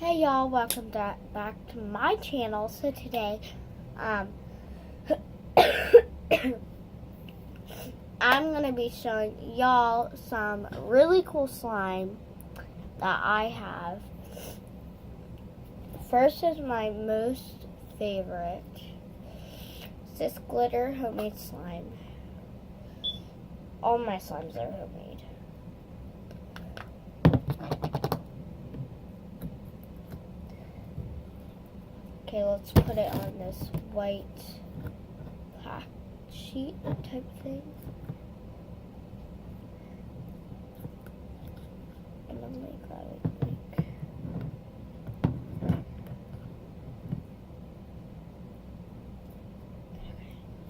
Hey y'all, welcome back to my channel. So today, I'm going to be showing y'all some really cool slime that I have. First is my most favorite. It's this glitter homemade slime. All my slimes are homemade. Okay, let's put it on this white pack sheet type thing. And then make that like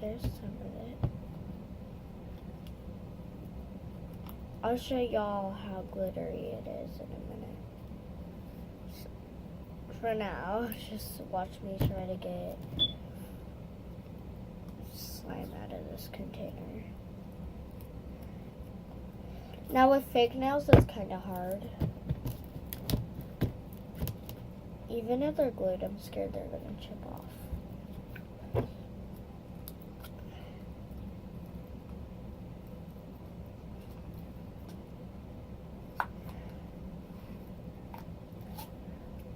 there's some of it. I'll show y'all how glittery it is in a minute. For now, just watch me try to get slime out of this container. Now with fake nails, it's kind of hard. Even if they're glued, I'm scared they're going to chip off.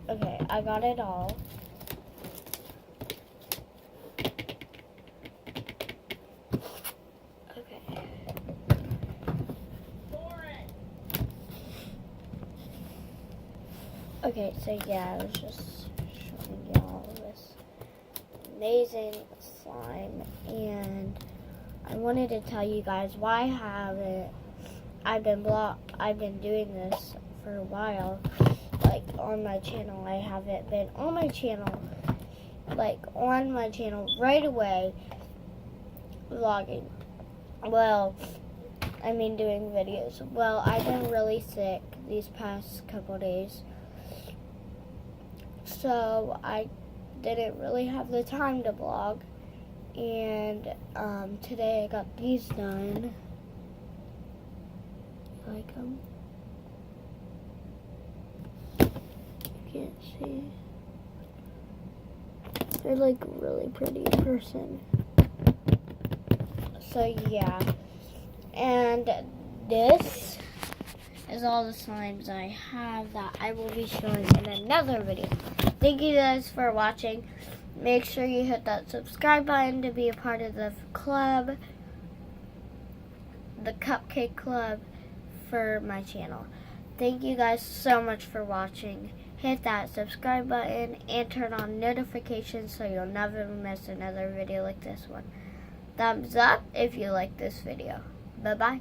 Okay, I got it all. Okay. Okay, so yeah, I was just showing y'all this amazing slime, and I wanted to tell you guys why I've been doing this for a while. Like on my channel, I haven't been on my channel right away vlogging. Well, I mean doing videos. Well, I've been really sick these past couple days, so I didn't really have the time to vlog. And today I got these done. You like them? Can't see. They're like really pretty in person. So yeah, and this is all the slimes I have that I will be showing in another video. Thank you guys for watching. Make sure you hit that subscribe button to be a part of the club, the Cupcake Club for my channel. Thank you guys so much for watching. Hit that subscribe button and turn on notifications so you'll never miss another video like this one. Thumbs up if you like this video. Bye-bye.